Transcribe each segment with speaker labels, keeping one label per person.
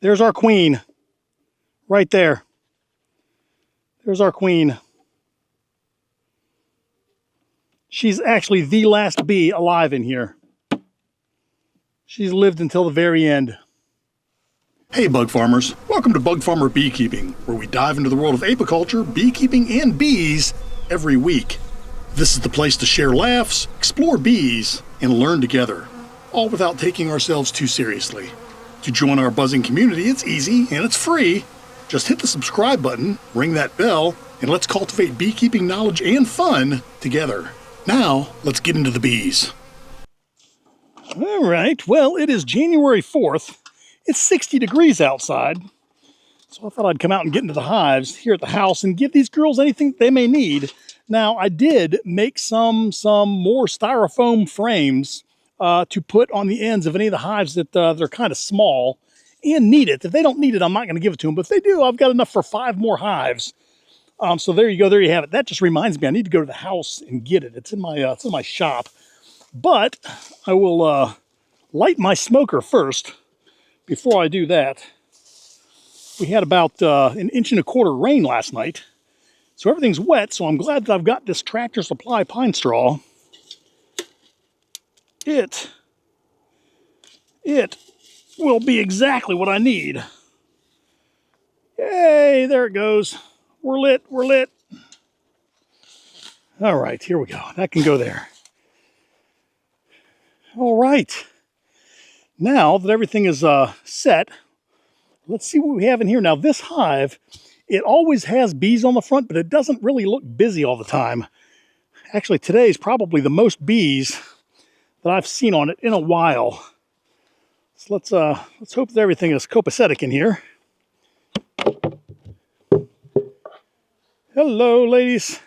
Speaker 1: There's our queen. Right there. There's our queen. She's actually the last bee alive in here. She's lived until the very end. Hey bug farmers, welcome to Bug Farmer Beekeeping, where we dive into the world of apiculture, beekeeping, and bees every week. This is the place to share laughs, explore bees, and learn together, all without taking ourselves too seriously. To join our buzzing community, it's easy and it's free. Just hit the subscribe button, ring that bell, and let's cultivate beekeeping knowledge and fun together. Now, let's get into the bees. All right, well, it is January 4th. It's 60 degrees outside, so I thought I'd come out and get into the hives here at the house and give these girls anything they may need. Now, I did make some more styrofoam frames to put on the ends of any of the hives that they're kind of small and need it. If they don't need it, I'm not going to give it to them, but if they do, I've got enough for 5 more hives. So there you go, there you have it. That just reminds me, I need to go to the house and get it. It's in my shop, but I will light my smoker first. Before I do that, we had about 1.25 inches rain last night. So everything's wet, so I'm glad that I've got this Tractor Supply pine straw. It will be exactly what I need. Yay, there it goes. We're lit, we're lit. All right, here we go. That can go there. All right. Now that everything is set, let's see what we have in here. Now this hive, it always has bees on the front, but it doesn't really look busy all the time. Actually, today is probably the most bees that I've seen on it in a while. So let's hope that everything is copacetic in here. Hello, ladies.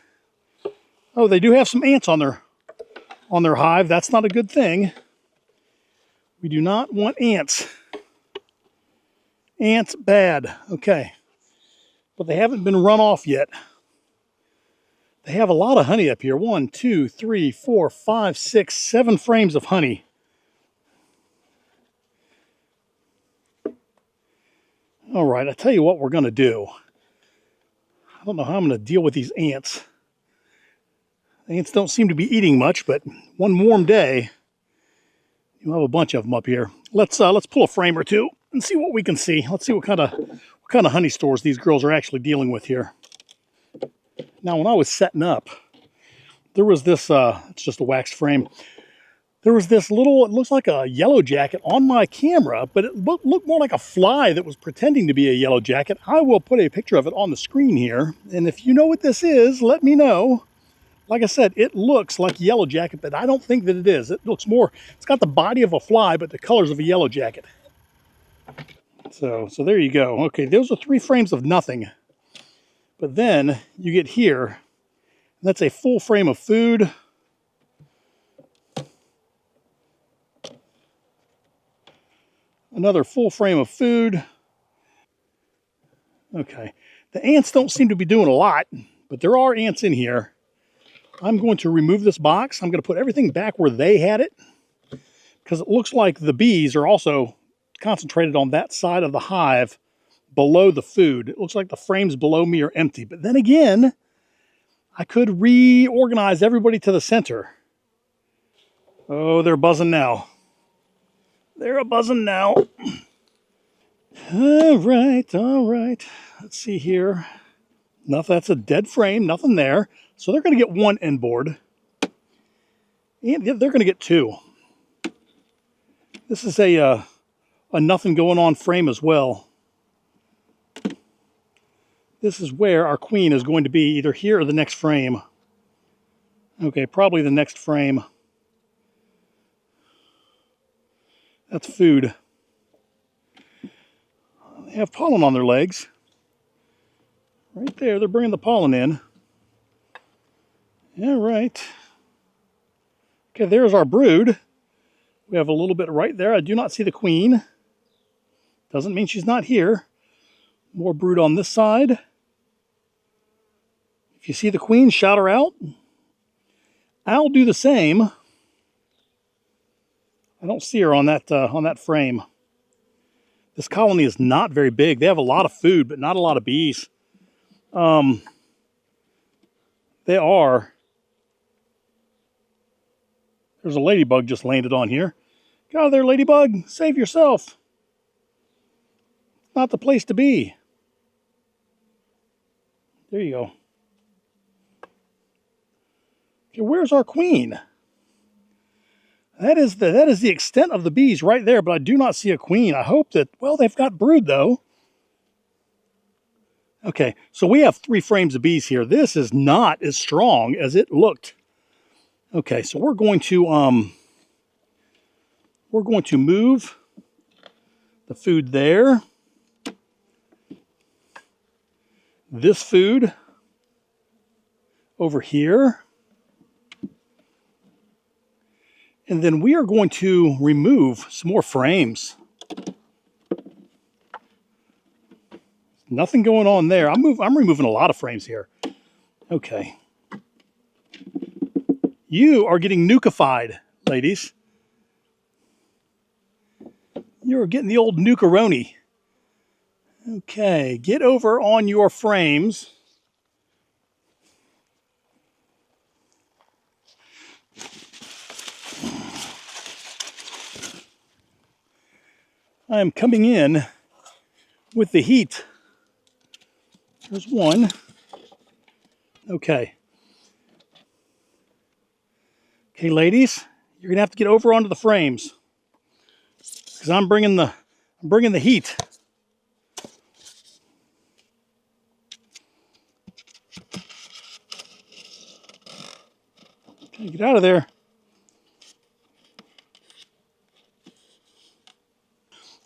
Speaker 1: Oh, they do have some ants on their hive. That's not a good thing. We do not want ants. Ants bad. Okay. But they haven't been run off yet. They have a lot of honey up here. 1, 2, 3, 4, 5, 6, 7 frames of honey. All right, I tell you what we're going to do. I don't know how I'm going to deal with these ants. Ants don't seem to be eating much, but one warm day, you'll have a bunch of them up here. Let's pull a frame or two and see what we can see. Let's see what kind of honey stores these girls are actually dealing with here. Now, when I was setting up, there was this, it's just a wax frame. There was this little, it looks like a yellow jacket on my camera, but it looked more like a fly that was pretending to be a yellow jacket. I will put a picture of it on the screen here. And if you know what this is, let me know. Like I said, it looks like a yellow jacket, but I don't think that it is. It looks more, it's got the body of a fly, but the colors of a yellow jacket. So there you go. Okay, those are 3 frames of nothing. But then you get here, that's a full frame of food. Another full frame of food. Okay, the ants don't seem to be doing a lot, but there are ants in here. I'm going to remove this box. I'm going to put everything back where they had it, because it looks like the bees are also concentrated on that side of the hive below the food. It looks like the frames below me are empty. But then again, I could reorganize everybody to the center. Oh, they're buzzing now. They're a-buzzing now. All right. Let's see here. Nothing. That's a dead frame. Nothing there. So they're going to get 1 end board. And they're going to get 2. This is a nothing going on frame as well. This is where our queen is going to be, either here or the next frame. Okay, probably the next frame. That's food. They have pollen on their legs. Right there, they're bringing the pollen in. All right. Okay, there's our brood. We have a little bit right there. I do not see the queen. Doesn't mean she's not here. More brood on this side. If you see the queen, shout her out. I'll do the same. I don't see her on that frame. This colony is not very big. They have a lot of food, but not a lot of bees. They are. There's a ladybug just landed on here. Get out of there, ladybug. Save yourself. Not the place to be. There you go. Okay, where's our queen? That is the extent of the bees right there, but I do not see a queen. I hope that, well, they've got brood though. Okay, so we have 3 frames of bees here. This is not as strong as it looked. Okay, so we're going to move the food there. This food over here. And then we are going to remove some more frames. Nothing going on there. I'm removing a lot of frames here. Okay. You are getting nukified, ladies. You're getting the old nukaroni. Okay, get over on your frames. I am coming in with the heat. There's one. Okay. Okay, ladies, you're gonna have to get over onto the frames because I'm bringing the heat. Okay, get out of there.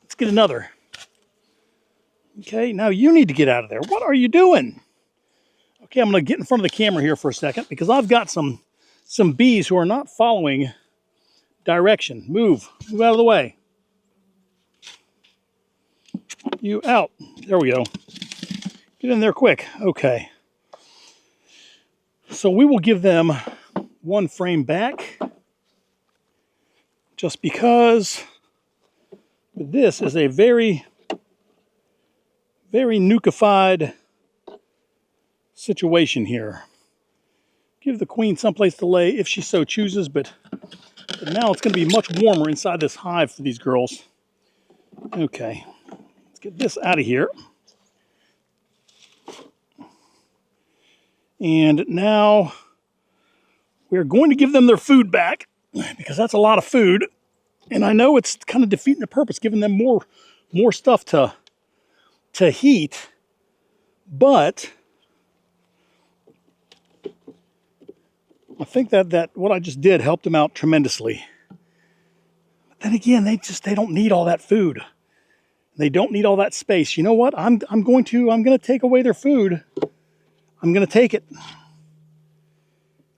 Speaker 1: Let's get another. Okay, now you need to get out of there. What are you doing? Okay, I'm going to get in front of the camera here for a second because I've got some bees who are not following direction. Move out of the way. You out. There we go. Get in there quick. Okay. So we will give them 1 frame back just because this is a very, very nukified situation here. Give the queen someplace to lay if she so chooses, but now it's going to be much warmer inside this hive for these girls. Okay, let's get this out of here. And now we're going to give them their food back because that's a lot of food. And I know it's kind of defeating the purpose, giving them more stuff to heat, but I think that what I just did helped them out tremendously. But then again, they don't need all that food. They don't need all that space. You know what? I'm going to take away their food. I'm going to take it.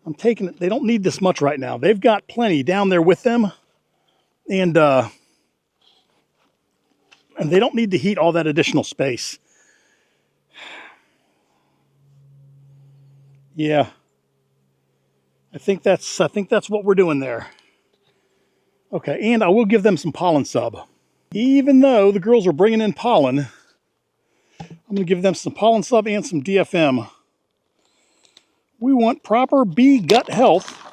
Speaker 1: I'm taking it. They don't need this much right now. They've got plenty down there with them. And they don't need to heat all that additional space. Yeah. I think that's what we're doing there. Okay, and I will give them some pollen sub. Even though the girls are bringing in pollen, I'm going to give them some pollen sub and some DFM. We want proper bee gut health.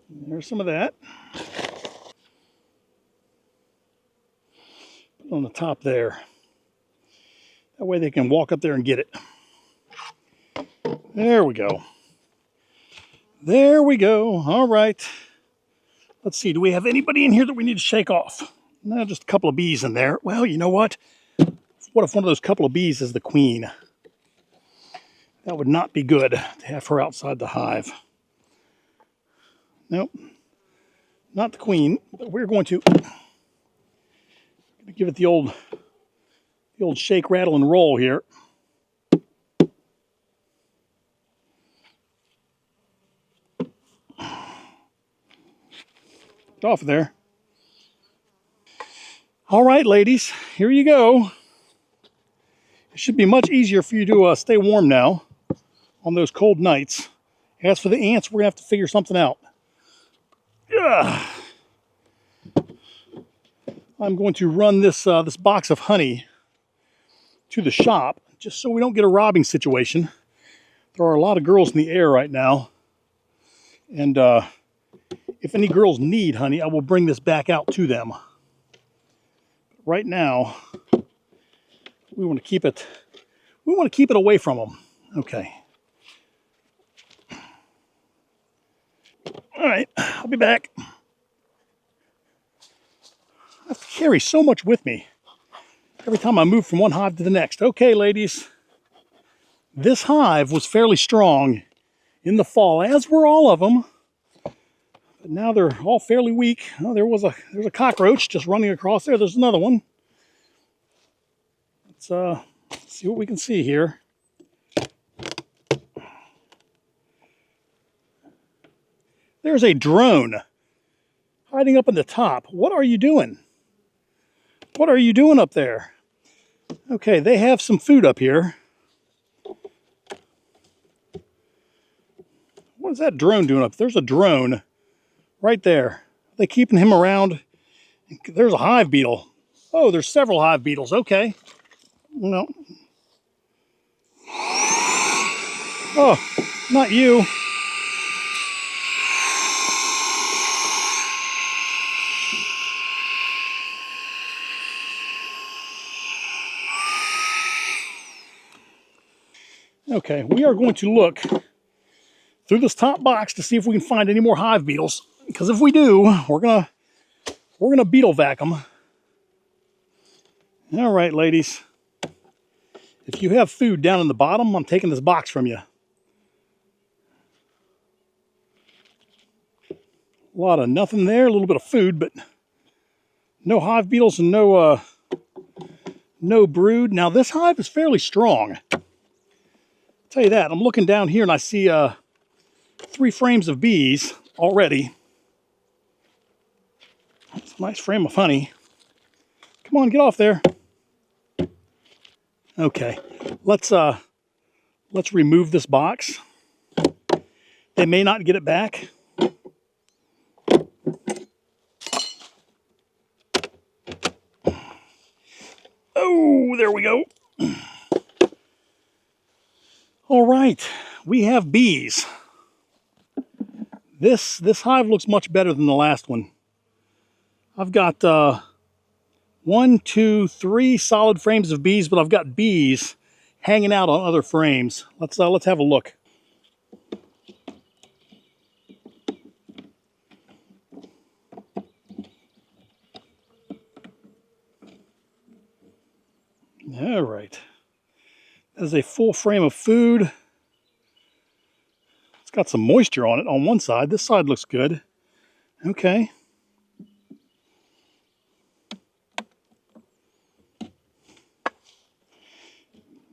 Speaker 1: There's some of that. Put it on the top there. That way they can walk up there and get it. There we go. There we go. All right. Let's see. Do we have anybody in here that we need to shake off? No, just a couple of bees in there. Well, you know what? What if one of those couple of bees is the queen? That would not be good to have her outside the hive. Nope. Not the queen, but we're going to give it the old shake, rattle, and roll here. Get off of there. All right, ladies, here you go. It should be much easier for you to stay warm now on those cold nights. As for the ants, we're going to have to figure something out. I'm going to run this this box of honey to the shop just so we don't get a robbing situation. There are a lot of girls in the air right now, and if any girls need honey, I will bring this back out to them. Right now, we want to keep it. We want to keep it away from them. Okay. All right, I'll be back. I have to carry so much with me every time I move from one hive to the next. Okay, ladies. This hive was fairly strong in the fall, as were all of them. But now they're all fairly weak. Oh, there's a cockroach just running across there. There's another one. Let's see what we can see here. There's a drone hiding up in the top. What are you doing? What are you doing up there? Okay, they have some food up here. What is that drone doing up? There's a drone right there. Are they keeping him around? There's a hive beetle. Oh, there's several hive beetles. Okay. No. Oh, not you. Okay, we are going to look through this top box to see if we can find any more hive beetles. Because if we do, we're gonna beetle vac them. All right, ladies. If you have food down in the bottom, I'm taking this box from you. A lot of nothing there, a little bit of food, but no hive beetles and no brood. Now this hive is fairly strong. Tell you that. I'm looking down here and I see 3 frames of bees already. That's a nice frame of honey. Come on, get off there. Okay, let's remove this box. They may not get it back. Oh, there we go. All right, we have bees. This hive looks much better than the last one. I've got 1, 2, 3 solid frames of bees, but I've got bees hanging out on other frames. Let's have a look. All right. There's a full frame of food. It's got some moisture on it on one side. This side looks good. Okay.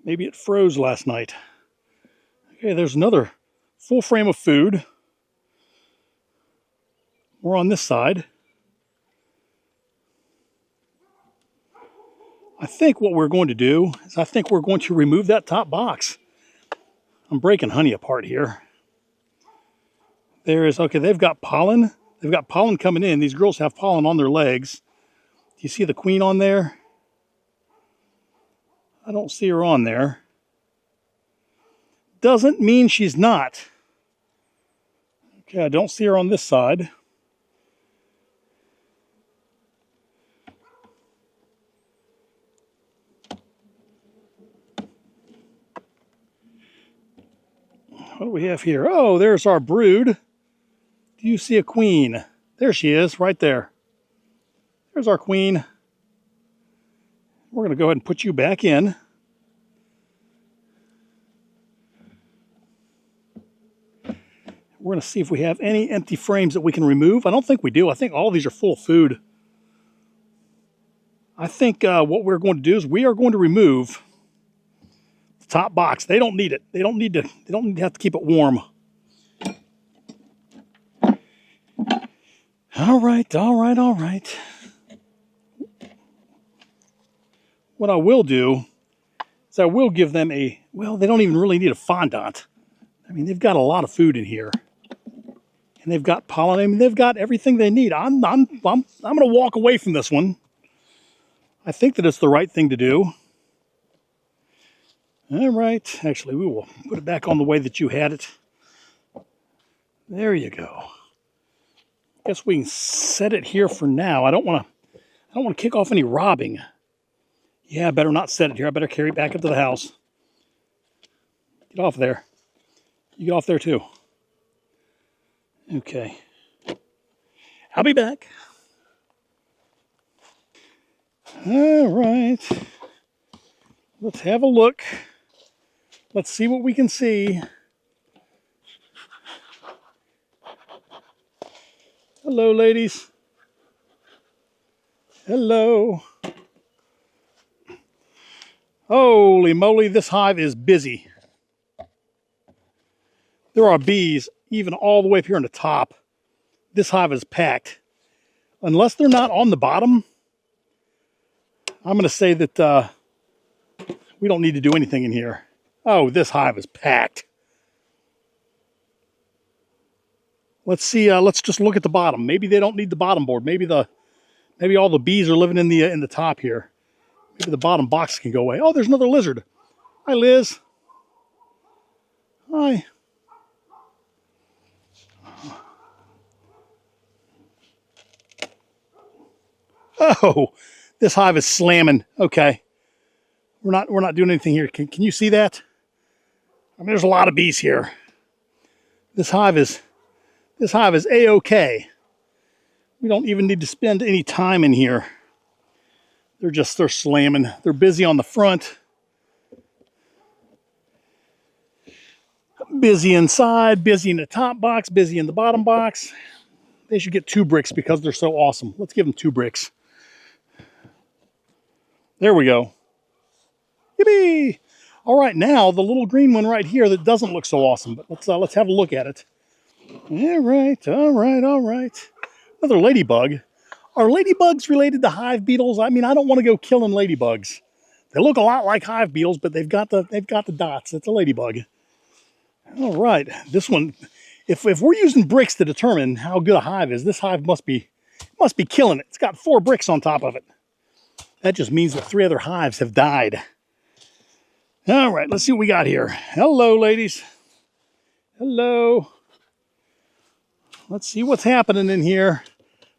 Speaker 1: Maybe it froze last night. Okay, there's another full frame of food. More on this side. I think what we're going to do is I think we're going to remove that top box. I'm breaking honey apart here. There is, okay, they've got pollen. They've got pollen coming in. These girls have pollen on their legs. Do you see the queen on there? I don't see her on there. Doesn't mean she's not. Okay, I don't see her on this side. What do we have here? Oh, there's our brood. Do you see a queen? There she is, right there. There's our queen. We're going to go ahead and put you back in. We're going to see if we have any empty frames that we can remove. I don't think we do. I think all of these are full of food. I think what we're going to do is we are going to remove the top box. They don't need it. They don't need to have to keep it warm. All right, all right, all right. What I will do is I will give them a, well, they don't even really need a fondant. I mean, they've got a lot of food in here. And they've got pollen. I mean, they've got everything they need. I'm going to walk away from this one. I think that it's the right thing to do. All right. Actually, we will put it back on the way that you had it. There you go. Guess we can set it here for now. I don't want to kick off any robbing. Yeah, I better not set it here. I better carry it back up to the house. Get off there. You get off there too. Okay. I'll be back. All right. Let's have a look. Let's see what we can see. Hello, ladies. Hello. Holy moly, this hive is busy. There are bees even all the way up here on the top. This hive is packed. Unless they're not on the bottom, I'm going to say that we don't need to do anything in here. Oh, this hive is packed. Let's see. Let's just look at the bottom. Maybe they don't need the bottom board. Maybe all the bees are living in the top here. Maybe the bottom box can go away. Oh, there's another lizard. Hi, Liz. Hi. Oh, this hive is slamming. Okay, we're not doing anything here. Can you see that? I mean, there's a lot of bees here. This hive is A-okay. We don't even need to spend any time in here. They're slamming. They're busy on the front. Busy inside, busy in the top box, busy in the bottom box. They should get 2 bricks because they're so awesome. Let's give them 2 bricks. There we go. Yippee! All right, now the little green one right here that doesn't look so awesome, but let's have a look at it. All right. Another ladybug. Are ladybugs related to hive beetles? I mean, I don't want to go killing ladybugs. They look a lot like hive beetles, but they've got the dots. It's a ladybug. All right, this one. If we're using bricks to determine how good a hive is, this hive must be killing it. It's got 4 bricks on top of it. That just means that 3 other hives have died. All right, let's see what we got here. Hello, ladies. Hello. Let's see what's happening in here.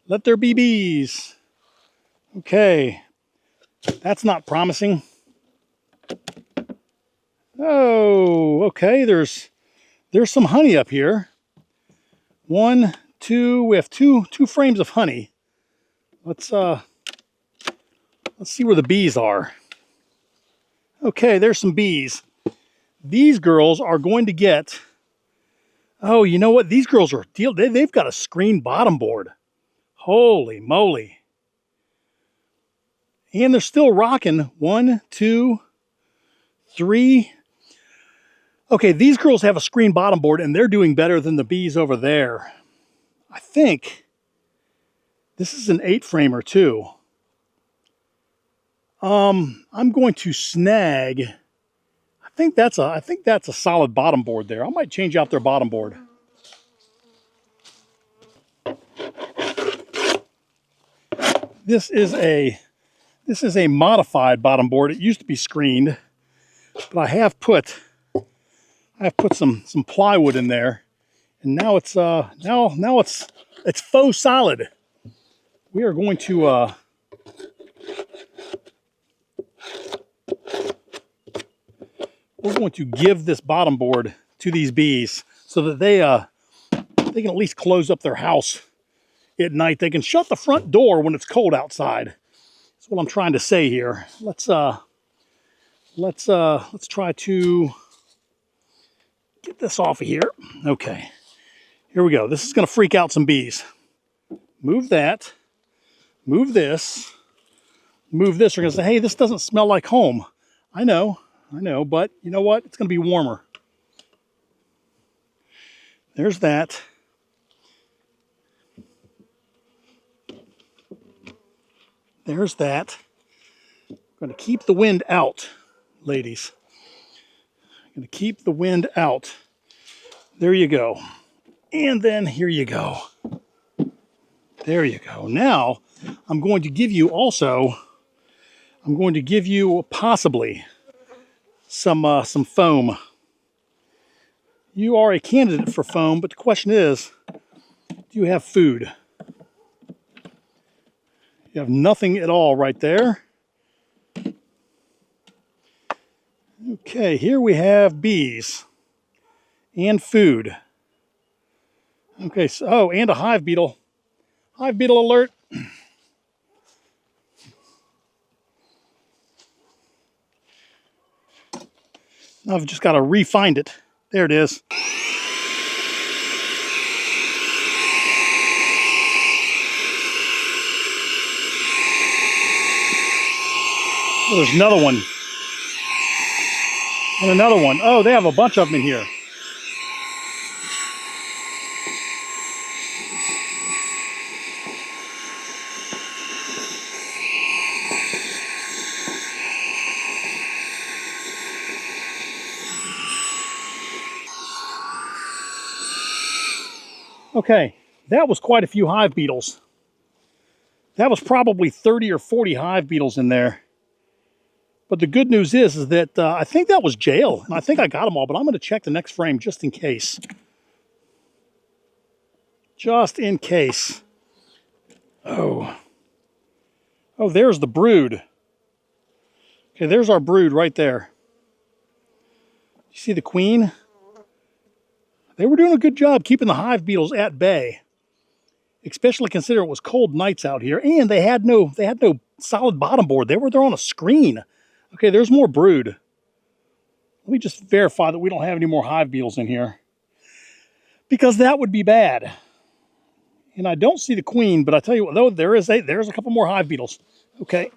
Speaker 1: Let there be bees. Okay. That's not promising. Oh, okay. There's some honey up here. 1, 2. We have two frames of honey. Let's see where the bees are. Okay, there's some bees. These girls are going to get... Oh, you know what? These girls are... They've got a screen bottom board. Holy moly. And they're still rocking. 1, 2, 3. Okay, these girls have a screen bottom board, and they're doing better than the bees over there. I think this is an 8-framer too. I'm going to snag. I think that's a solid bottom board there. I might change out their bottom board. This is a modified bottom board. It used to be screened, but I have put some plywood in there, and now it's it's faux solid. We are going to give this bottom board to these bees so that they can at least close up their house at night. They can shut the front door when it's cold outside. That's what I'm trying to say here. Let's try to get this off of here. Okay, here we go. This is going to freak out some bees. Move that. Move this. Move this. They're going to say, hey, this doesn't smell like home. I know, but you know what? It's going to be warmer. There's that. There's that. I'm going to keep the wind out, ladies. I'm going to keep the wind out. There you go. And then here you go. There you go. Now, I'm going to give you possibly some foam. You are a candidate for foam, but the question is, do you have food? You have nothing at all right there. Okay, here we have bees and food. Okay, so, oh, and a hive beetle. Hive beetle alert. I've just got to re-find it. There it is. Oh, there's another one. And another one. Oh, they have a bunch of them in here. Okay, that was quite a few hive beetles. That was probably 30 or 40 hive beetles in there. But the good news is that I think that was jail, and I think I got them all, but I'm going to check the next frame just in case. Just in case. Oh, there's the brood. Okay, there's our brood right there. You see the queen? They were doing a good job keeping the hive beetles at bay, especially considering it was cold nights out here, and they had no solid bottom board. They're on a screen. Okay, there's more brood. Let me just verify that we don't have any more hive beetles in here, because that would be bad. And I don't see the queen, but I tell you what, though, there's a couple more hive beetles. Okay.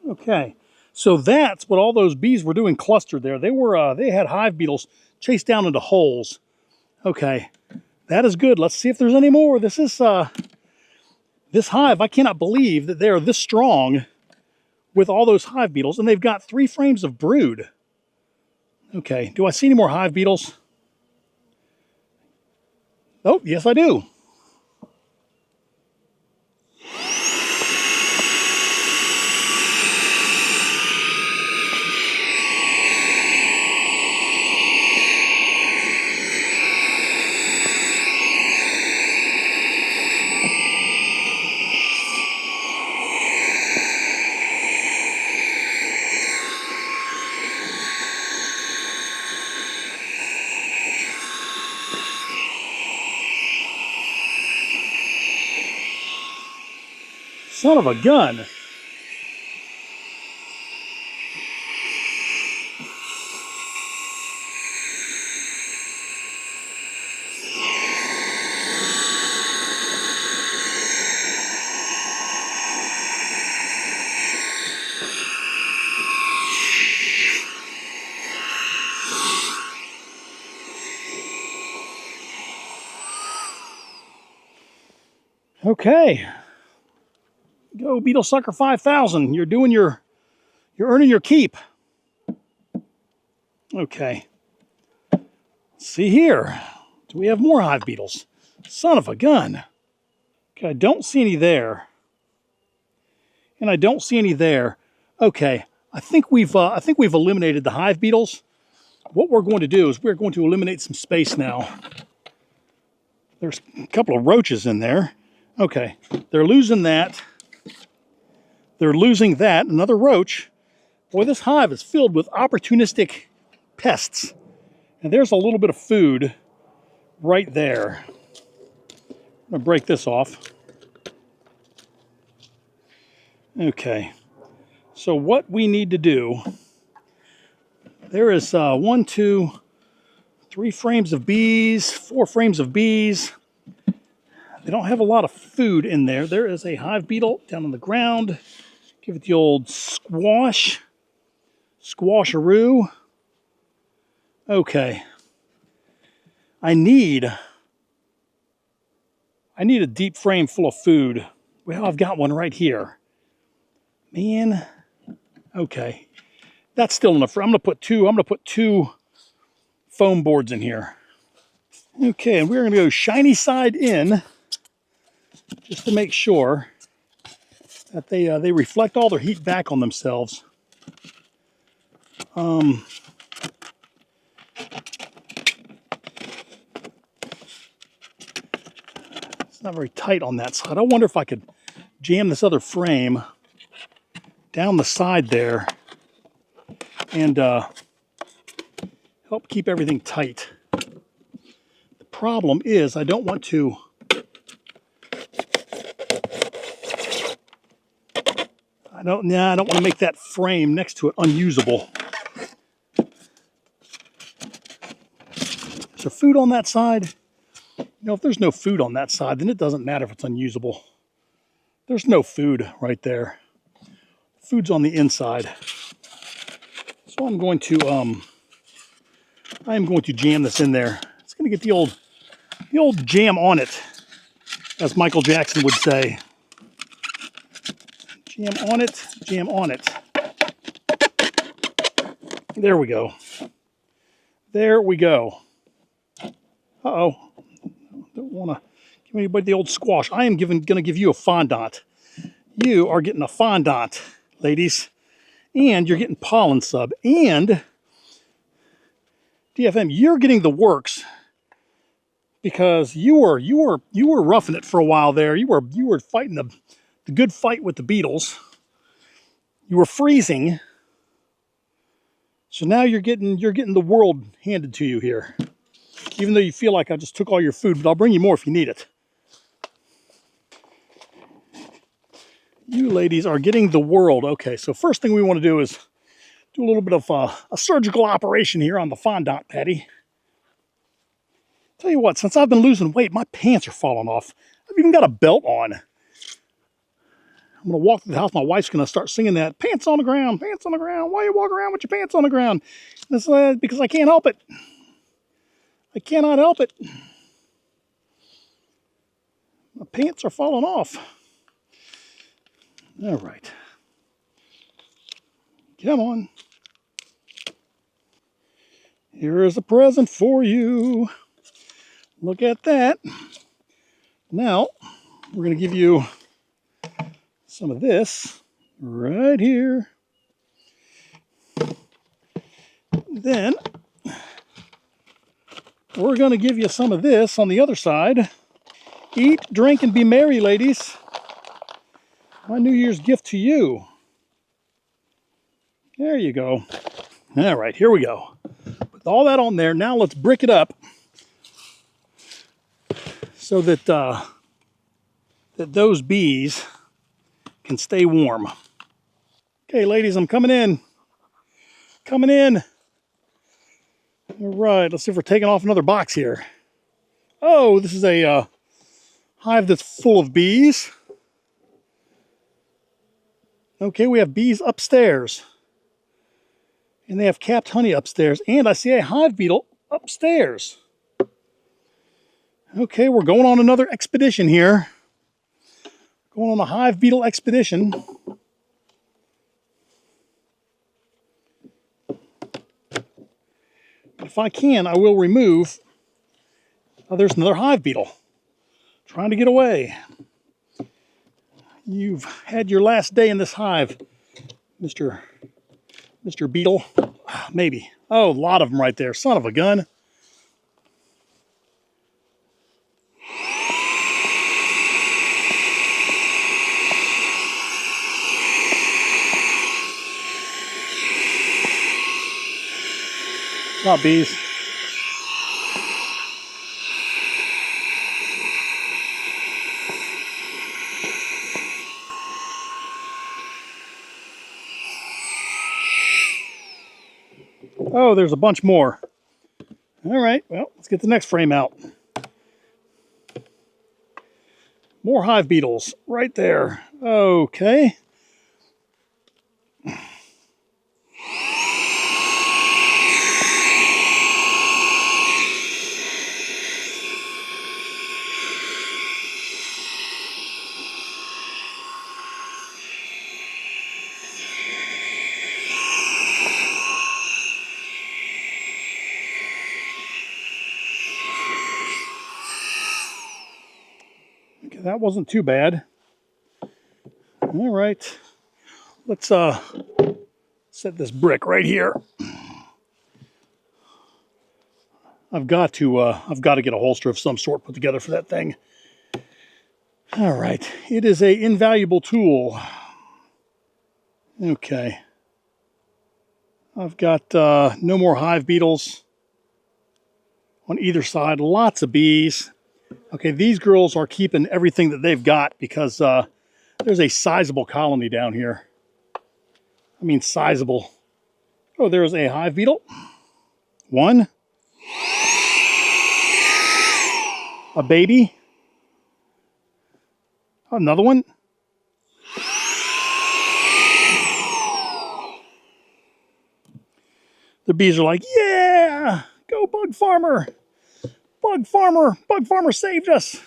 Speaker 1: Okay. So that's what all those bees were doing clustered there. They had hive beetles chased down into holes. Okay. That is good. Let's see if there's any more. This hive, I cannot believe that they're this strong with all those hive beetles, and they've got 3 frames of brood. Okay, do I see any more hive beetles? Oh, yes I do. Son of a gun. Okay. Go Beetle Sucker 5000. You're earning your keep. Okay. Let's see here. Do we have more hive beetles? Son of a gun. Okay, I don't see any there. And I don't see any there. Okay, I think we've eliminated the hive beetles. What we're going to do is we're going to eliminate some space now. There's a couple of roaches in there. Okay, they're losing that. They're losing that. Another roach. Boy, this hive is filled with opportunistic pests. And there's a little bit of food right there. I'm going to break this off. Okay. So what we need to do, there is 1, 2, 3 frames of bees, 4 frames of bees. They don't have a lot of food in there. There is a hive beetle down on the ground. Give it the old squasharoo. Okay. I need a deep frame full of food. Well, I've got one right here. Man, okay. That's still enough. I'm gonna put two foam boards in here. Okay, and we're gonna go shiny side in just to make sure that they reflect all their heat back on themselves. It's not very tight on that side. I wonder if I could jam this other frame down the side there and help keep everything tight. The problem is I don't want to I don't want to make that frame next to it unusable. Is there food on that side? You know, if there's no food on that side, then it doesn't matter if it's unusable. There's no food right there. Food's on the inside. So I am going to jam this in there. It's going to get the old jam on it, as Michael Jackson would say. Jam on it, jam on it. There we go. There we go. Uh-oh. Don't want to give anybody the old squash. I am going to give you a fondant. You are getting a fondant, ladies. And you're getting pollen sub. And DFM, you're getting the works because you were roughing it for a while there. You were fighting the good fight with the beetles. You were freezing. So now you're getting the world handed to you here. Even though you feel like I just took all your food, but I'll bring you more if you need it. You ladies are getting the world. Okay, so first thing we want to do is do a little bit of a surgical operation here on the fondant patty. Tell you what, since I've been losing weight, my pants are falling off. I've even got a belt on. I'm going to walk to the house. My wife's going to start singing that, pants on the ground, pants on the ground. Why you walk around with your pants on the ground? That's because I can't help it. I cannot help it. My pants are falling off. All right. Come on. Here is a present for you. Look at that. Now, we're going to give you some of this right here. Then, we're going to give you some of this on the other side. Eat, drink, and be merry, ladies. My New Year's gift to you. There you go. All right, here we go. With all that on there, now let's brick it up so that that those bees can stay warm. Okay, ladies, I'm coming in. Coming in. All right, let's see if we're taking off another box here. Oh, this is a hive that's full of bees. Okay, we have bees upstairs. And they have capped honey upstairs. And I see a hive beetle upstairs. Okay, we're going on another expedition here. Going on a hive beetle expedition. If I can, I will remove. Oh, there's another hive beetle trying to get away. You've had your last day in this hive, Mr. Beetle. Maybe. Oh, a lot of them right there. Son of a gun. Not bees. Oh, there's a bunch more. All right, well, let's get the next frame out. More hive beetles right there. Okay. that wasn't too bad. All right, let's set this brick right here. I've got to get a holster of some sort put together for that thing. All right, it is an invaluable tool. Okay, I've got no more hive beetles on either side. Lots of bees. Okay, these girls are keeping everything that they've got because there's a sizable colony down here. I mean, sizable. Oh, there's a hive beetle. One. A baby. Another one. The bees are like, yeah, go bug farmer. Bug farmer saved us.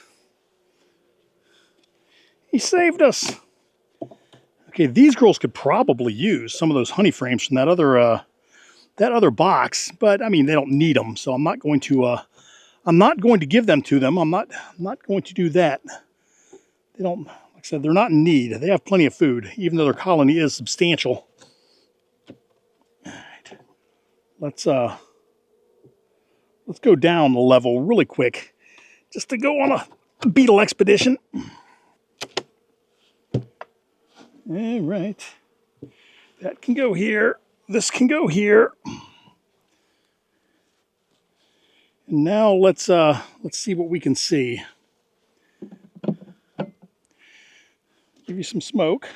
Speaker 1: He saved us. Okay, these girls could probably use some of those honey frames from that other box, but I mean, they don't need them, so I'm not going to give them to them. I'm not going to do that. They don't, like I said, they're not in need. They have plenty of food, even though their colony is substantial. All right. Let's go down the level really quick, just to go on a beetle expedition. All right. That can go here. This can go here. And now let's see what we can see. Give you some smoke.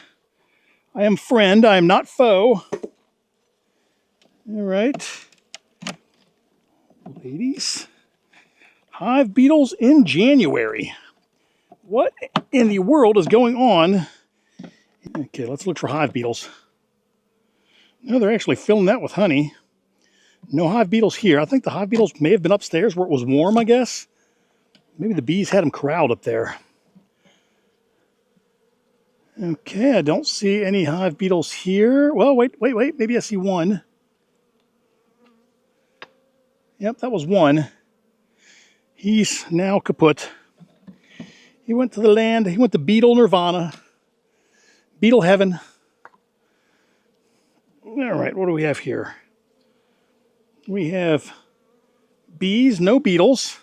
Speaker 1: I am friend, I am not foe. All right. Ladies. Hive beetles in January. What in the world is going on? Okay, let's look for hive beetles. No, they're actually filling that with honey. No hive beetles here. I think the hive beetles may have been upstairs where it was warm, I guess. Maybe the bees had them corralled up there. Okay, I don't see any hive beetles here. Well, wait. Maybe I see one. Yep, that was one. He's now kaput. He went to the land. He went to beetle nirvana. Beetle heaven. All right, what do we have here? We have bees, no beetles.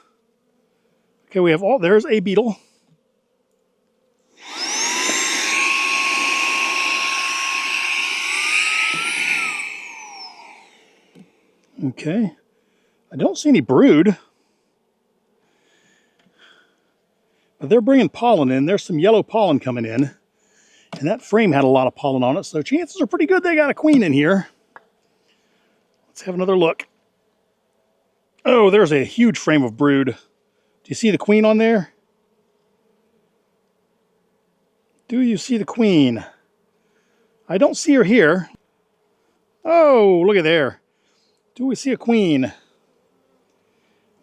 Speaker 1: Okay, we have there's a beetle. Okay, I don't see any brood. But they're bringing pollen in. There's some yellow pollen coming in. And that frame had a lot of pollen on it, so chances are pretty good they got a queen in here. Let's have another look. Oh, there's a huge frame of brood. Do you see the queen on there? Do you see the queen? I don't see her here. Oh, look at there. Do we see a queen?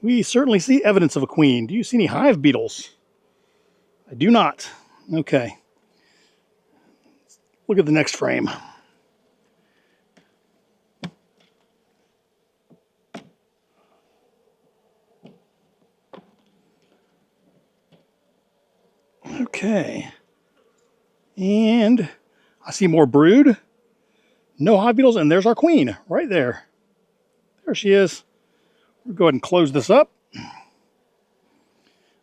Speaker 1: We certainly see evidence of a queen. Do you see any hive beetles? I do not. Okay. Look at the next frame. Okay. And I see more brood. No hive beetles, and there's our queen right there. There she is. We'll go ahead and close this up.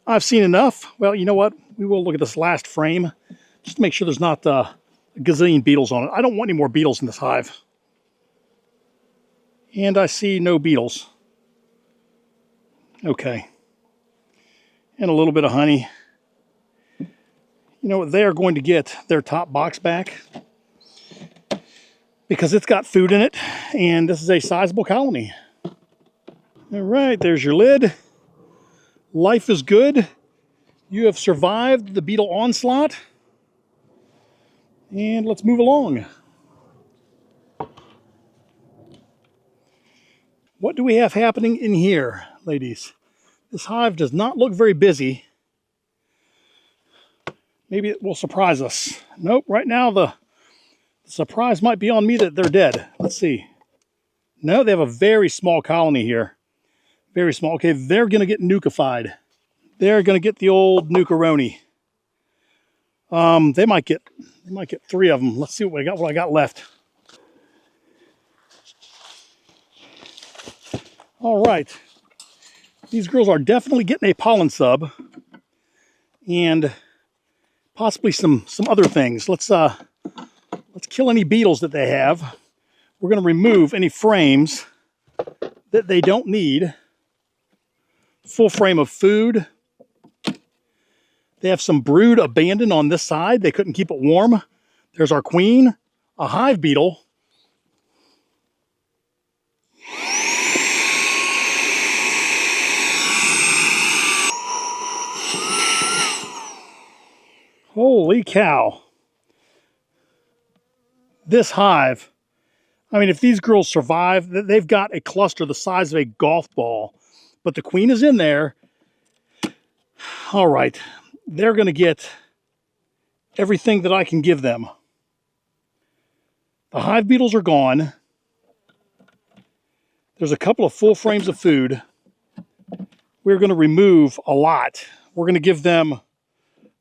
Speaker 1: I've seen enough. Well, you know what? We will look at this last frame just to make sure there's not a gazillion beetles on it. I don't want any more beetles in this hive. And I see no beetles. Okay. And a little bit of honey. You know what? They are going to get their top box back because it's got food in it, and this is a sizable colony. All right, there's your lid. Life is good. You have survived the beetle onslaught. And let's move along. What do we have happening in here, ladies? This hive does not look very busy. Maybe it will surprise us. Nope, right now the surprise might be on me that they're dead. Let's see. No, they have a very small colony here. Very small. Okay, they're going to get nukified. They're going to get the old nukaroni. They might get 3 of them. Let's see what I got left. All right. These girls are definitely getting a pollen sub and possibly some other things. Let's kill any beetles that they have. We're going to remove any frames that they don't need. Full frame of food. They have some brood abandoned on this side. They couldn't keep it warm. There's our queen, a hive beetle. Holy cow. This hive, I mean, if these girls survive, they've got a cluster the size of a golf ball. But the queen is in there. All right. They're going to get everything that I can give them. The hive beetles are gone. There's a couple of full frames of food. We're going to remove a lot. We're going to give them,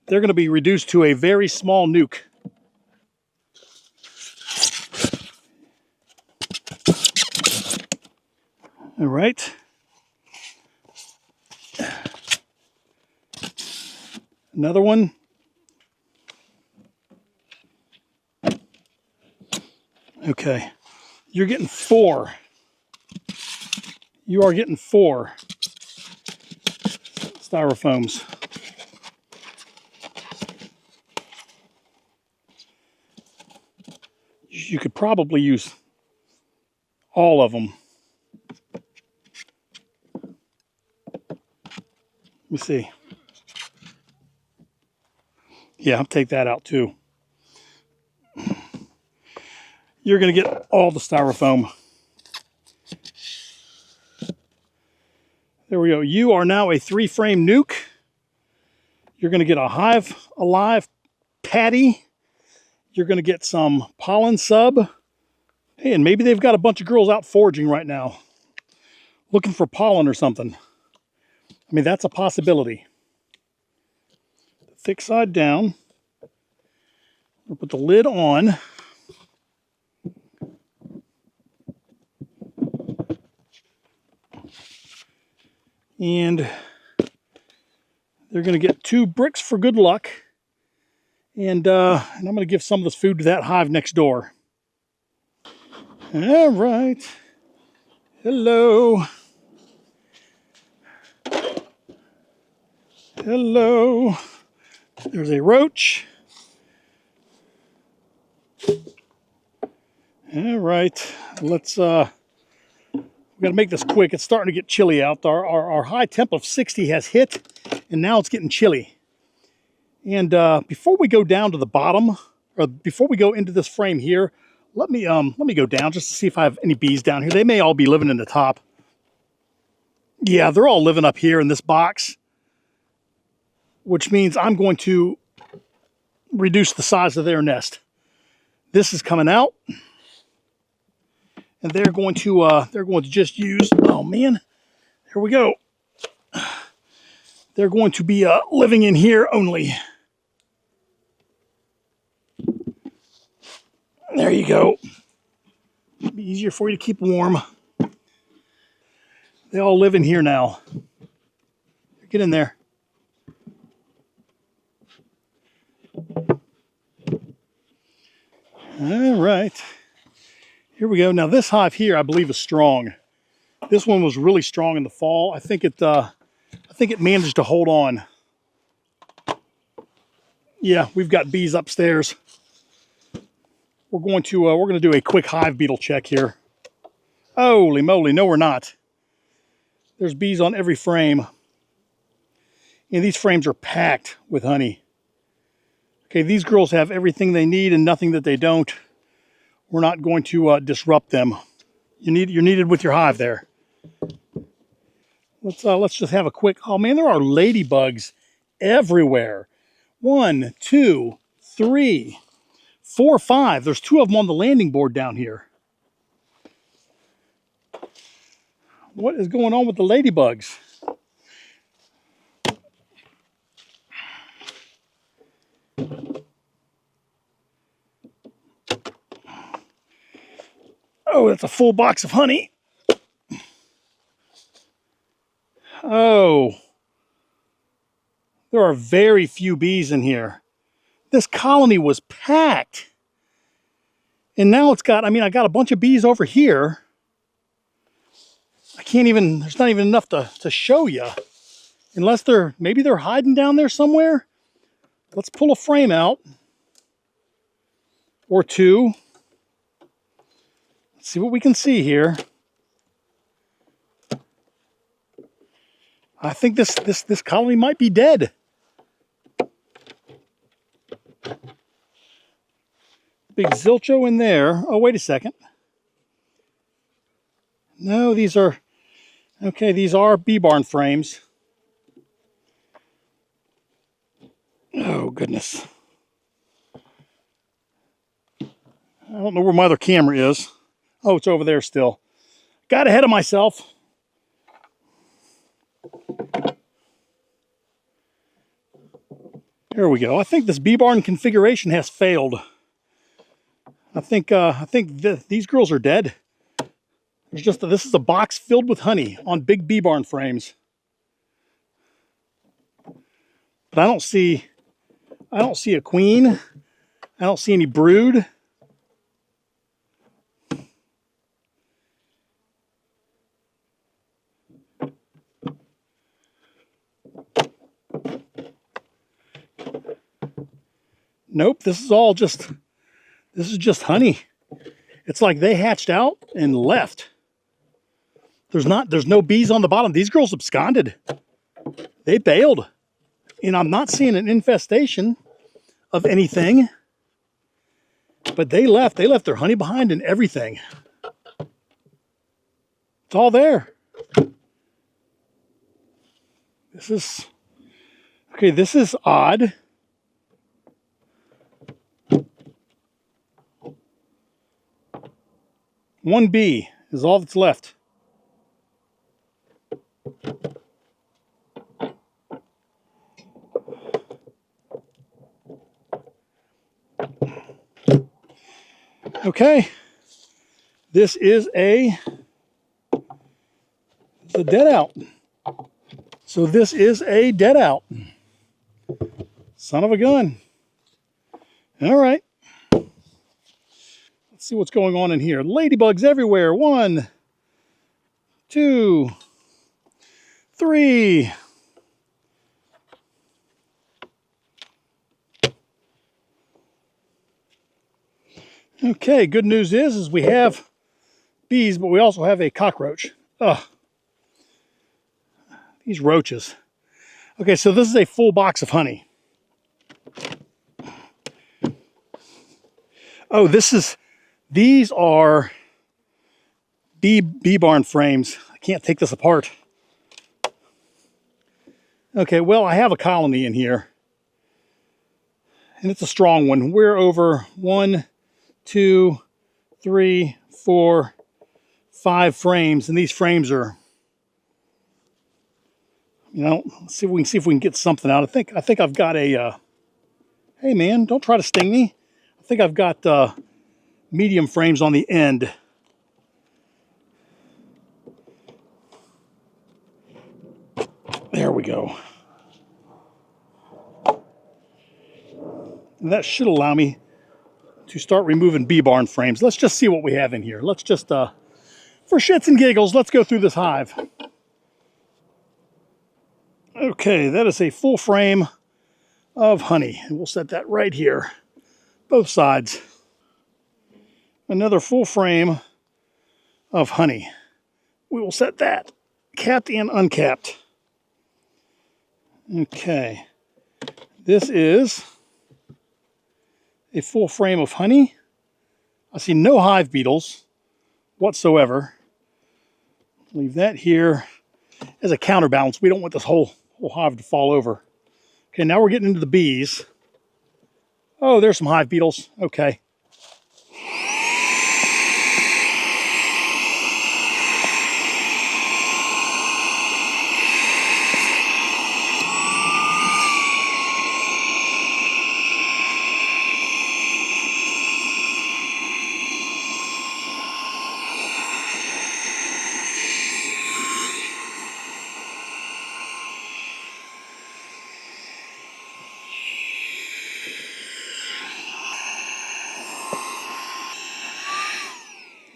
Speaker 1: they're going to be reduced to a very small nuke. All right. Another one. Okay. You're getting 4. You are getting 4 styrofoams. You could probably use all of them. Let me see. Yeah, I'll take that out too. You're going to get all the styrofoam. There we go. You are now a 3-frame nuke. You're going to get a hive alive patty. You're going to get some pollen sub. Hey, and maybe they've got a bunch of girls out foraging right now, looking for pollen or something. I mean, that's a possibility. Thick side down. We'll put the lid on. And they're going to get 2 bricks for good luck. And I'm going to give some of this food to that hive next door. All right. Hello. Hello. There's a roach. All right. Let's, we got to make this quick. It's starting to get chilly out. Our high temp of 60 has hit, and now it's getting chilly. And before we go down to the bottom, or before we go into this frame here, let me go down just to see if I have any bees down here. They may all be living in the top. Yeah, they're all living up here in this box, which means I'm going to reduce the size of their nest. This is coming out, and they're going to just use. Oh man, here we go. They're going to be living in here only. There you go. It'll be easier for you to keep warm. They all live in here now. Get in there. All right. Here we go. Now this hive here, I believe, is strong. This one was really strong in the fall. I think it managed to hold on. Yeah, we've got bees upstairs. We're going to do a quick hive beetle check here. Holy moly, no we're not. There's bees on every frame. And these frames are packed with honey. Okay, these girls have everything they need and nothing that they don't. We're not going to disrupt them. You're needed with your hive there. Let's just have a quick. Oh man, there are ladybugs everywhere. 1, 2, 3, 4, 5. There's 2 of them on the landing board down here. What is going on with the ladybugs? Oh, that's a full box of honey. Oh, there are very few bees in here. This colony was packed. And now it's got, I mean, I got a bunch of bees over here. I can't even, there's not even enough to show you. Unless maybe they're hiding down there somewhere. Let's pull a frame out. Or two. Let's see what we can see here. I think this colony might be dead. Big Zilcho in there. Oh, wait a second. No, these are, okay, these are bee barn frames. Oh, goodness. I don't know where my other camera is. Oh, it's over there still. Got ahead of myself. There we go. I think this bee barn configuration has failed. I think these girls are dead. This is a box filled with honey on big bee barn frames. But I don't see a queen. I don't see any brood. Nope, this is just honey. It's like they hatched out and left. There's no bees on the bottom. These girls absconded. They bailed. And I'm not seeing an infestation of anything. But they left. They left their honey behind and everything. It's all there. This is odd. One bee is all that's left. Okay, this is a deadout. So this is a deadout. Son of a gun. All right. Let's see what's going on in here. Ladybugs everywhere. 1, 2, 3. Okay, good news is we have bees, but we also have a cockroach. Ugh. These roaches. Okay, so this is a full box of honey. Oh, these are bee barn frames. I can't take this apart. Okay, well, I have a colony in here. And it's a strong one. We're over 1, 2, 3, 4, 5 frames. And these frames are, let's see if we can get something out. I think I've got a, hey man, don't try to sting me. I think I've got medium frames on the end. There we go. And that should allow me to start removing bee barn frames. Let's just see what we have in here. Let's just, for shits and giggles, let's go through this hive. Okay, that is a full frame of honey. And we'll set that right here. Both sides. Another full frame of honey. We will set that capped and uncapped. Okay. This is a full frame of honey. I see no hive beetles whatsoever. Leave that here as a counterbalance. We don't want this whole hive to fall over. Okay, now we're getting into the bees. Oh, there's some hive beetles. Okay.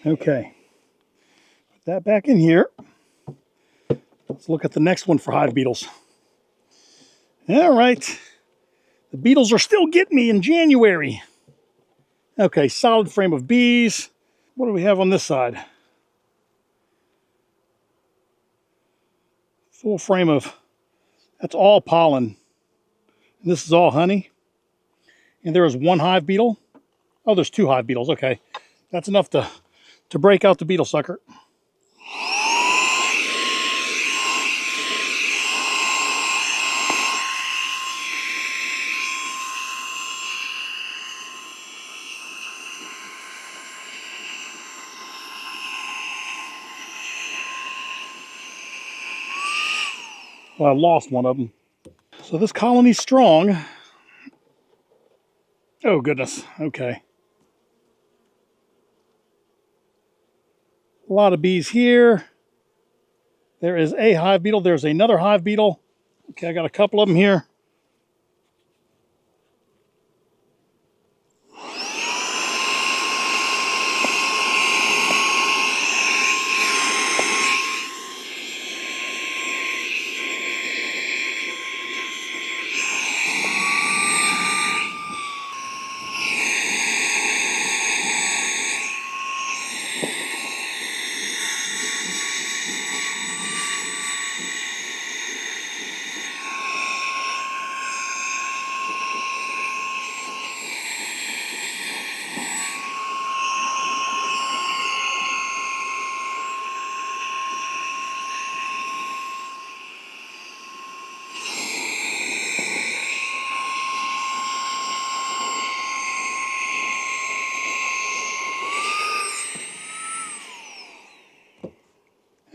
Speaker 1: Okay, put that back in here. Let's look at the next one for hive beetles. All right, the beetles are still getting me in January. Okay, solid frame of bees. What do we have on this side? Full frame of, that's all pollen. And this is all honey. And there is one hive beetle. Oh, there's two hive beetles. Okay, that's enough to break out the beetle sucker. Well, I lost one of them. So this colony's strong. Oh, goodness. Okay. A lot of bees here. There is a hive beetle. There's another hive beetle. Okay, I got a couple of them here.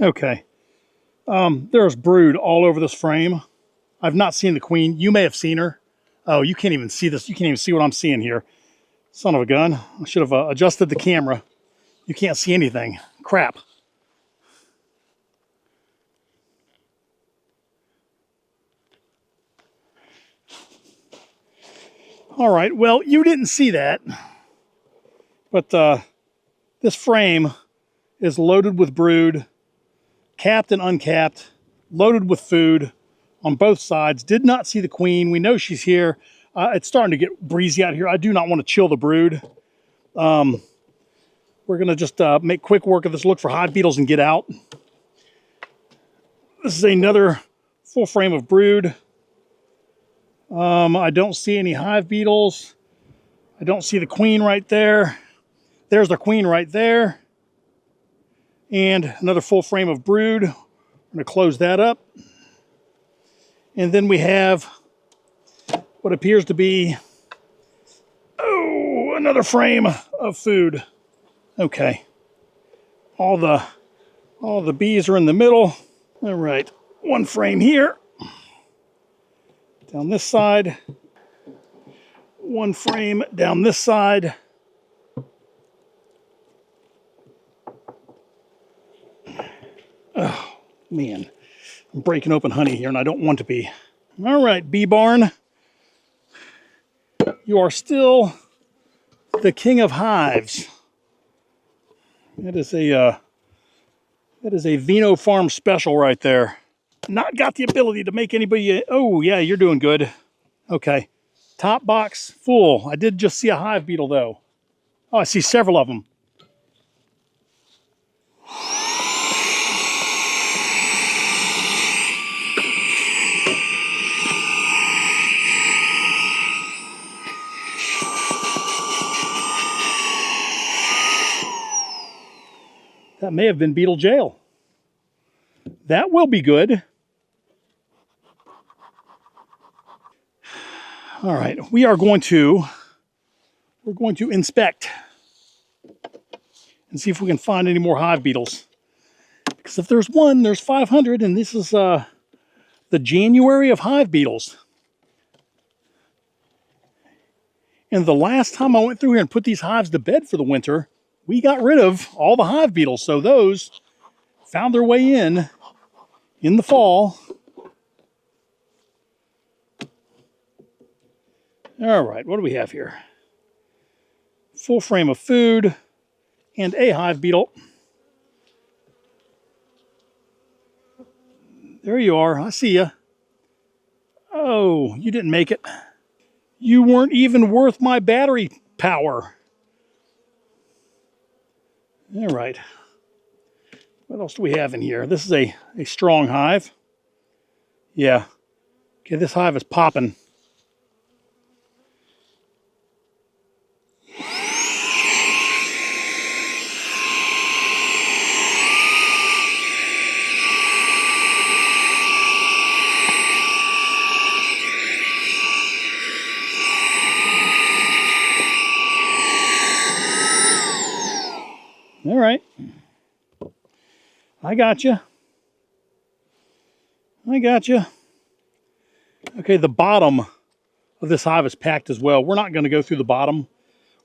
Speaker 1: Okay. There's brood all over this frame. I've not seen the queen. You may have seen her. Oh, you can't even see this. You can't even see what I'm seeing here. Son of a gun. I should have adjusted the camera. You can't see anything. Crap. All right. Well, you didn't see that. But this frame is loaded with brood, capped and uncapped, loaded with food on both sides. Did not see the queen. We know she's here. It's starting to get breezy out here. I do not want to chill the brood. We're going to just make quick work of this, look for hive beetles and get out. This is another full frame of brood. I don't see any hive beetles. I don't see the queen right there. There's the queen right there. And another full frame of brood. I'm going to close that up. And then we have what appears to be, oh, another frame of food. Okay. All the bees are in the middle. All right. One frame here. Down this side. One frame down this side. Oh, man. I'm breaking open honey here, and I don't want to be. All right, bee barn. You are still the king of hives. That is a Vino Farm special right there. Not got the ability to make anybody. Oh, yeah, you're doing good. Okay. Top box full. I did just see a hive beetle, though. Oh, I see several of them. That may have been beetle jail. That will be good. All right, we're going to inspect and see if we can find any more hive beetles. Because if there's one, there's 500, and this is the January of hive beetles. And the last time I went through here and put these hives to bed for the winter, we got rid of all the hive beetles. So those found their way in the fall. All right, what do we have here? Full frame of food, and a hive beetle. There you are. I see you. Oh, you didn't make it. You weren't even worth my battery power. All right. What else do we have in here? This is a strong hive. Yeah. Okay, this hive is popping. All right. I got you. I got you. Okay, the bottom of this hive is packed as well. We're not going to go through the bottom.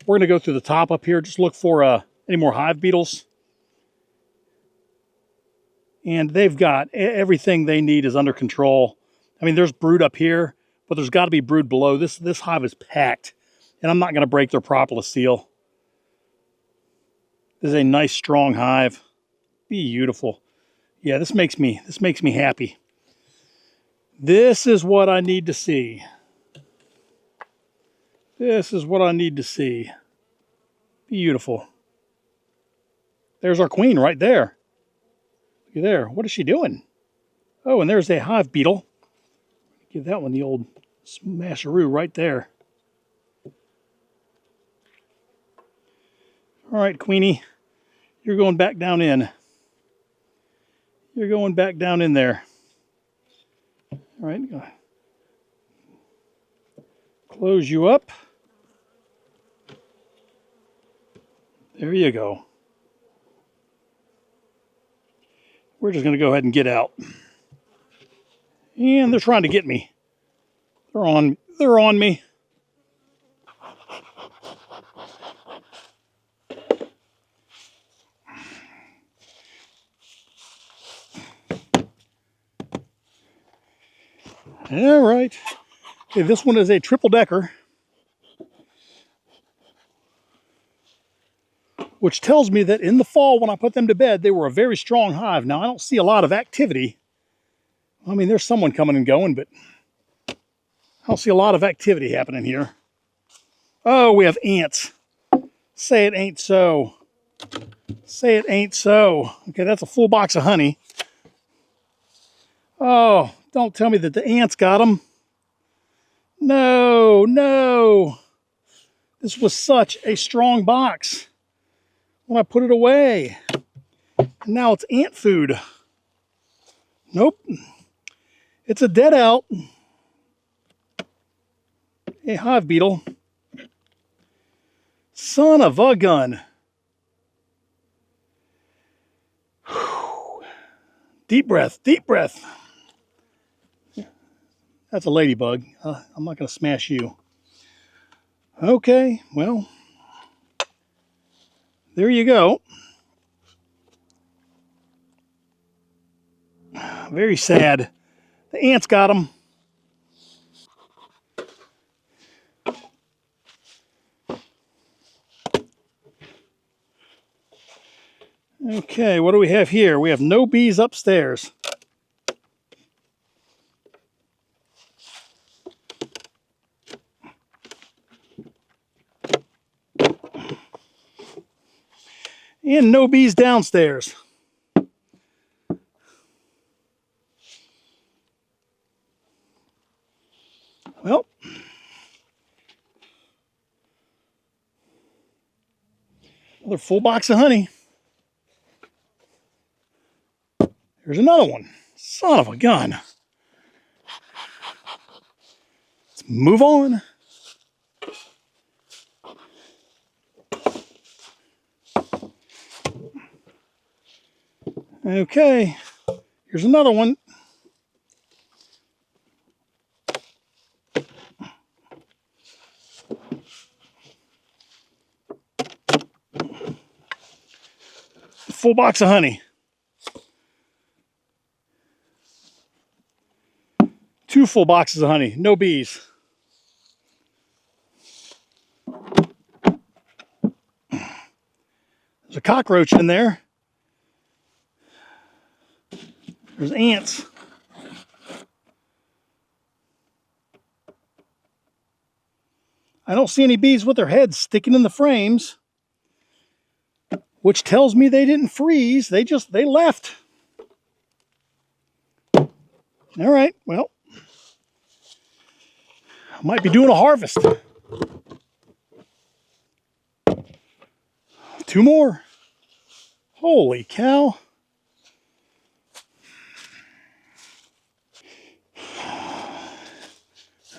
Speaker 1: We're going to go through the top up here. Just look for any more hive beetles. And they've got everything they need is under control. I mean, there's brood up here, but there's got to be brood below. This hive is packed, and I'm not going to break their propolis seal. This is a nice, strong hive. Beautiful. Yeah, this makes me happy. This is what I need to see. This is what I need to see. Beautiful. There's our queen right there. Look at there. What is she doing? Oh, and there's a hive beetle. Give that one the old smasheroo right there. All right, Queenie. You're going back down in. You're going back down in there. All right. Close you up. There you go. We're just going to go ahead and get out. And they're trying to get me. They're on me. All right. Okay, this one is a triple decker, which tells me that in the fall when I put them to bed, they were a very strong hive. Now, I don't see a lot of activity. I mean, there's someone coming and going, but I don't see a lot of activity happening here. Oh, we have ants. Say it ain't so. Say it ain't so. Okay, that's a full box of honey. Oh, don't tell me that the ants got them. No, no. This was such a strong box when I put it away. And now it's ant food. Nope. It's a deadout. A hive beetle. Son of a gun. Whew. Deep breath, deep breath. That's a ladybug. I'm not going to smash you. Okay, well, there you go. Very sad. The ants got them. Okay, what do we have here? We have no bees upstairs. And no bees downstairs. Well, another full box of honey. Here's another one. Son of a gun. Let's move on. Okay, here's another one. Full box of honey. 2 full boxes of honey, no bees. There's There's a cockroach in there. There's ants. I don't see any bees with their heads sticking in the frames, which tells me they didn't freeze. They left. All right, well, I might be doing a harvest. 2 more. Holy cow.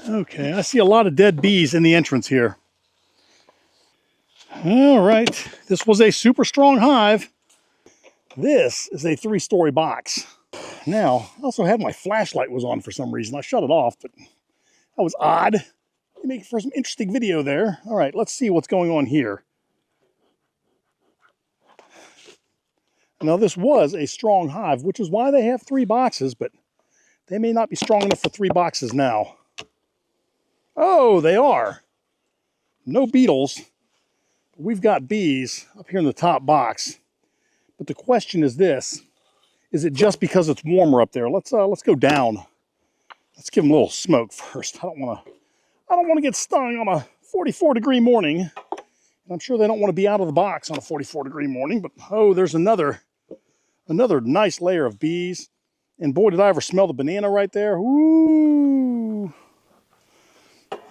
Speaker 1: Okay, I see a lot of dead bees in the entrance here. All right, this was a super strong hive. This is a 3-story box. Now, I also had my flashlight was on for some reason. I shut it off, but that was odd. You make for some interesting video there. All right, let's see what's going on here. Now, this was a strong hive, which is why they have 3 boxes, but they may not be strong enough for 3 boxes now. Oh, they are. No beetles. We've got bees up here in the top box. But the question is this: is it just because it's warmer up there? Let's go down. Let's give them a little smoke first. I don't want to get stung on a 44-degree morning. And I'm sure they don't want to be out of the box on a 44-degree morning. But oh, there's another nice layer of bees. And boy, did I ever smell the banana right there. Ooh.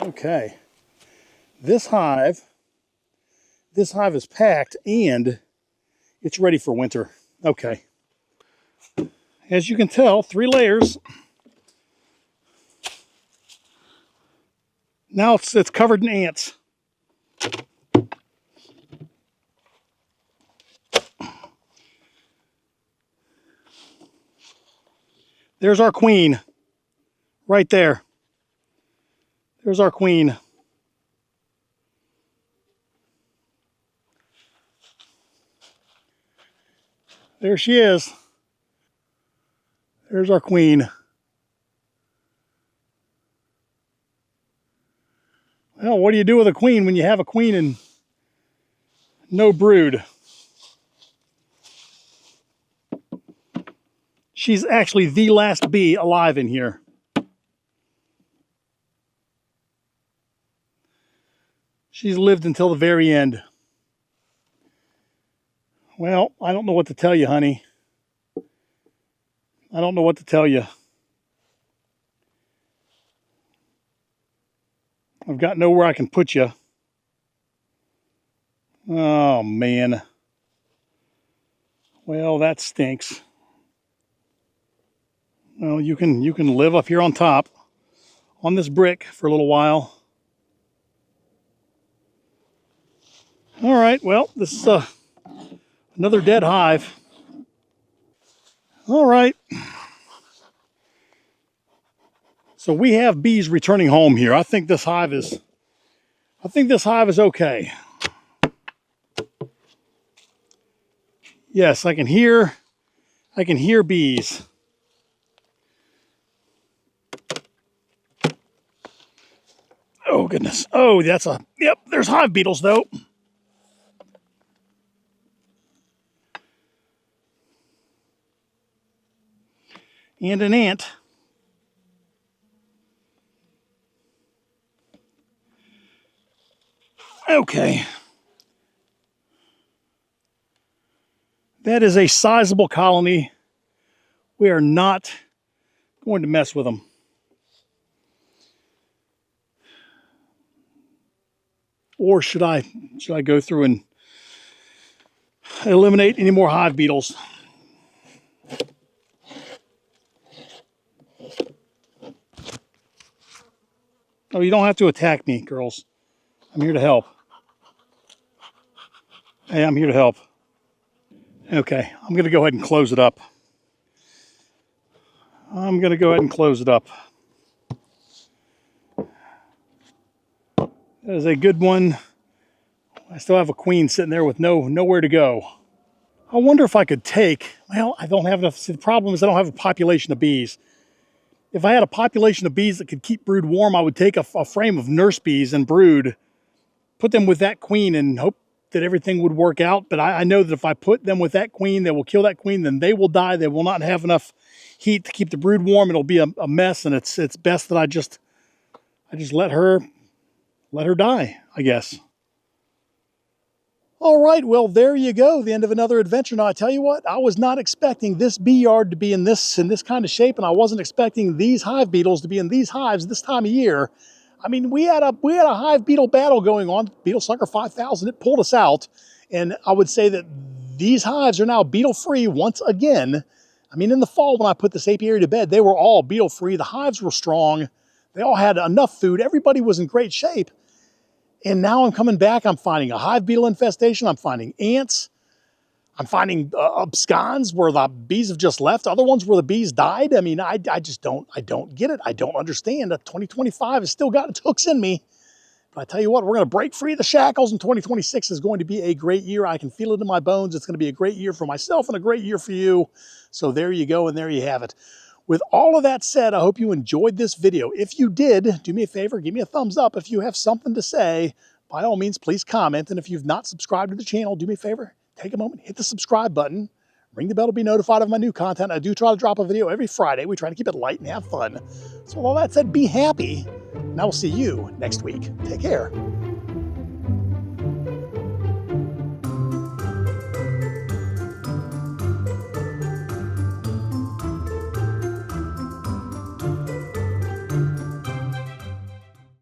Speaker 1: Okay. This hive is packed and it's ready for winter. Okay. As you can tell, 3 layers. Now it's covered in ants. There's our queen. Right there. There's our queen. There she is. There's our queen. Well, what do you do with a queen when you have a queen and no brood? She's actually the last bee alive in here. She's lived until the very end. Well, I don't know what to tell you, honey. I don't know what to tell you. I've got nowhere I can put you. Oh, man. Well, that stinks. Well, you can live up here on top on this brick for a little while. All right, well, this is another dead hive. All right. So we have bees returning home here. I think this hive is okay. Yes, I can hear bees. Oh goodness. Oh, yep, there's hive beetles though. And an ant. Okay. That is a sizable colony. We are not going to mess with them. Or should I go through and eliminate any more hive beetles? Oh, you don't have to attack me, girls. I'm here to help. Hey, I'm here to help. Okay, I'm going to go ahead and close it up. That is a good one. I still have a queen sitting there with nowhere to go. I wonder if I could take, well, I don't have enough. See, the problem is I don't have a population of bees. If I had a population of bees that could keep brood warm, I would take a frame of nurse bees and brood, put them with that queen and hope that everything would work out, but I know that if I put them with that queen, they will kill that queen, then they will die. They will not have enough heat to keep the brood warm. It'll be a mess, and it's best that I just let her die, I guess. All right, well, there you go, the end of another adventure. Now, I tell you what, I was not expecting this bee yard to be in this kind of shape, and I wasn't expecting these hive beetles to be in these hives this time of year. I mean, we had a hive beetle battle going on, Beetle Sucker 5000. It pulled us out, and I would say that these hives are now beetle-free once again. I mean, in the fall when I put this apiary to bed, they were all beetle-free. The hives were strong. They all had enough food. Everybody was in great shape. And now I'm coming back, I'm finding a hive beetle infestation, I'm finding ants, I'm finding abscons where the bees have just left, other ones where the bees died. I mean, I just don't get it. I don't understand. 2025 has still got its hooks in me. But I tell you what, we're going to break free of the shackles, and 2026 is going to be a great year. I can feel it in my bones. It's going to be a great year for myself and a great year for you. So there you go, and there you have it. With all of that said, I hope you enjoyed this video. If you did, do me a favor, give me a thumbs up. If you have something to say, by all means, please comment. And if you've not subscribed to the channel, do me a favor, take a moment, hit the subscribe button, ring the bell to be notified of my new content. I do try to drop a video every Friday. We try to keep it light and have fun. So with all that said, be happy, and I will see you next week. Take care.